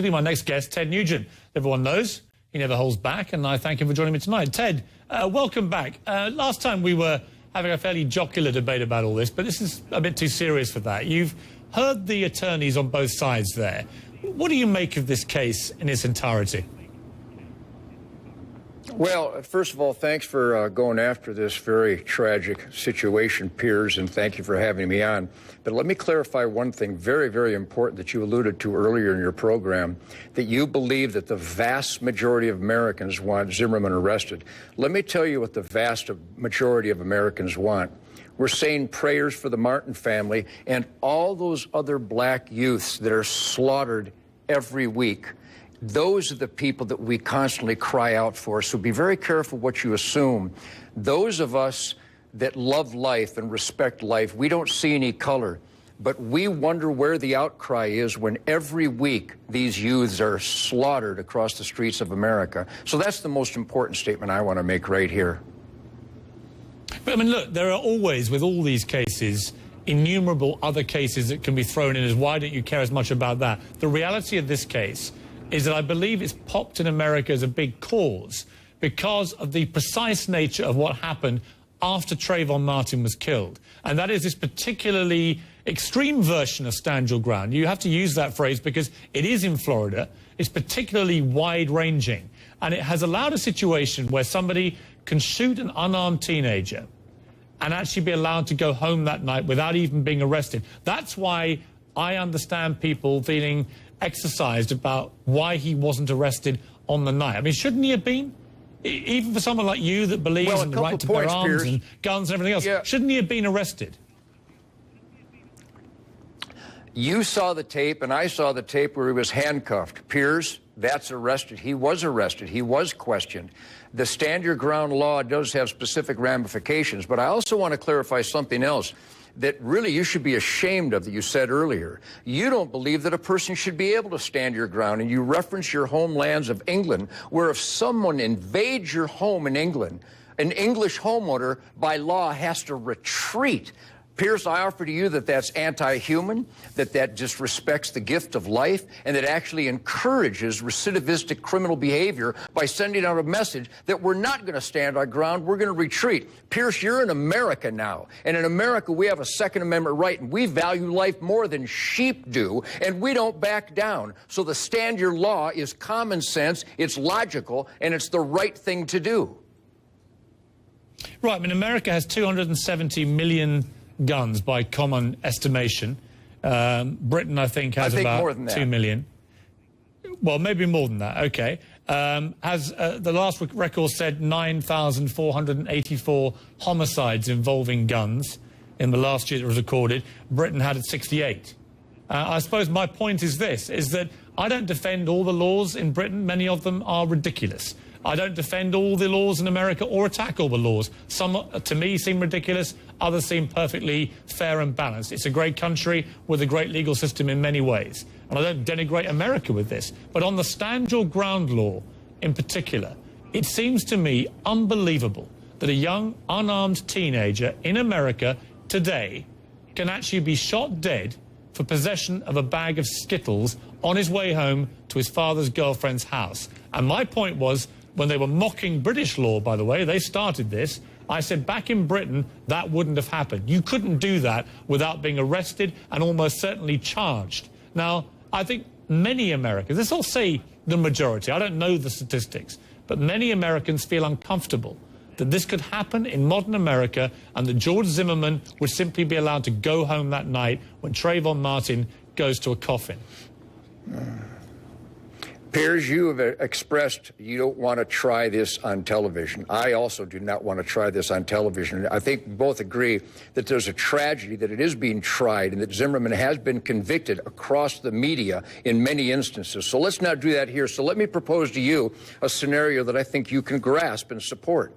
practically my next guest, Ted Nugent. Everyone knows he never holds back, and I thank him for joining me tonight. Ted, welcome back. Last time we were having a fairly jocular debate about all this, but this is a bit too serious for that. You've heard the attorneys on both sides there. What do you make of this case in its entirety? Well, first of all, thanks for going after this very tragic situation, Piers, and thank you for having me on. But let me clarify one thing very, very important that you alluded to earlier in your program, that you believe that the vast majority of Americans want Zimmerman arrested. Let me tell you what the vast majority of Americans want. We're saying prayers for the Martin family and all those other black youths that are slaughtered every week. Those are the people that we constantly cry out for. So be very careful what you assume. Those of us that love life and respect life, we don't see any color. But we wonder where the outcry is when every week these youths are slaughtered across the streets of America. So that's the most important statement I want to make right here. But I mean, look, there are always, with all these cases, innumerable other cases that can be thrown in as why don't you care as much about that? The reality of this case is that I believe it's popped in America as a big cause because of the precise nature of what happened after Trayvon Martin was killed. And that is this particularly extreme version of stand your ground. You have to use that phrase because it is in Florida. It's particularly wide-ranging. And it has allowed a situation where somebody can shoot an unarmed teenager and actually be allowed to go home that night without even being arrested. That's why I understand people feeling exercised about why he wasn't arrested on the night. I mean, shouldn't he have been? Even for someone like you that believes in the right to bear arms and guns and everything else, shouldn't he have been arrested? You saw the tape, and I saw the tape where he was handcuffed. Piers, that's arrested. He was arrested. He was questioned. The stand your ground law does have specific ramifications, but I also want to clarify something else that really you should be ashamed of that you said earlier. You don't believe that a person should be able to stand your ground, and you reference your homelands of England, where if someone invades your home in England, an English homeowner by law has to retreat. Piers, I offer to you that that's anti-human, that disrespects the gift of life, and that actually encourages recidivistic criminal behavior by sending out a message that we're not going to stand our ground, we're going to retreat. Piers, you're in America now, and in America we have a Second Amendment right, and we value life more than sheep do, and we don't back down. So the stand your law is common sense, it's logical, and it's the right thing to do. Right, I mean, America has 270 million guns by common estimation. Britain, I think, has about 2 million. Well, maybe more than that. Okay. Has the last record said 9,484 homicides involving guns in the last year that was recorded. Britain had 68. I suppose my point is this, is that I don't defend all the laws in Britain. Many of them are ridiculous. I don't defend all the laws in America or attack all the laws. Some, to me, seem ridiculous. Others seem perfectly fair and balanced. It's a great country with a great legal system in many ways. And I don't denigrate America with this. But on the stand your ground law in particular, it seems to me unbelievable that a young, unarmed teenager in America today can actually be shot dead for possession of a bag of Skittles on his way home to his father's girlfriend's house. And my point was, when they were mocking British law, by the way, they started this, I said back in Britain, that wouldn't have happened. You couldn't do that without being arrested and almost certainly charged. Now, I think many Americans, let's not say the majority, I don't know the statistics, but many Americans feel uncomfortable that this could happen in modern America and that George Zimmerman would simply be allowed to go home that night when Trayvon Martin goes to a coffin. Piers, you have expressed you don't want to try this on television. I also do not want to try this on television. I think we both agree that there's a tragedy that it is being tried and that Zimmerman has been convicted across the media in many instances. So let's not do that here. So let me propose to you a scenario that I think you can grasp and support.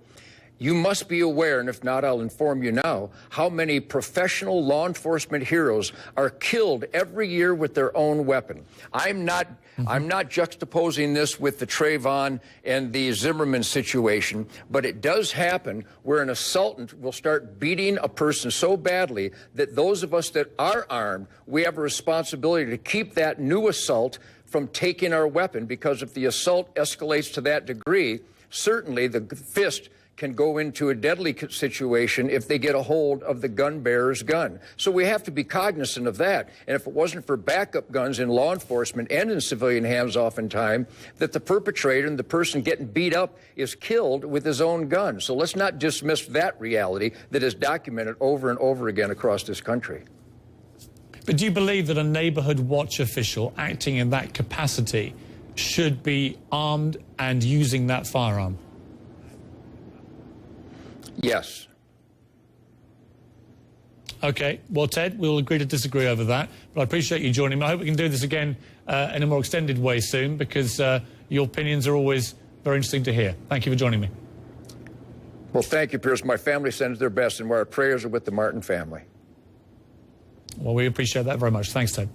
You must be aware, and if not, I'll inform you now, how many professional law enforcement heroes are killed every year with their own weapon. I'm not juxtaposing this with the Trayvon and the Zimmerman situation, but it does happen where an assailtant will start beating a person so badly that those of us that are armed, we have a responsibility to keep that new assault from taking our weapon, because if the assault escalates to that degree, certainly the fist can go into a deadly situation if they get a hold of the gun bearer's gun. So we have to be cognizant of that. And if it wasn't for backup guns in law enforcement and in civilian hands oftentimes, that the perpetrator and the person getting beat up is killed with his own gun. So let's not dismiss that reality that is documented over and over again across this country. But do you believe that a neighborhood watch official acting in that capacity should be armed and using that firearm? Yes. Okay. Well, Ted, we'll agree to disagree over that. But I appreciate you joining me. I hope we can do this again in a more extended way soon, because your opinions are always very interesting to hear. Thank you for joining me. Well, thank you, Piers. My family sends their best, and our prayers are with the Martin family. Well, we appreciate that very much. Thanks, Ted.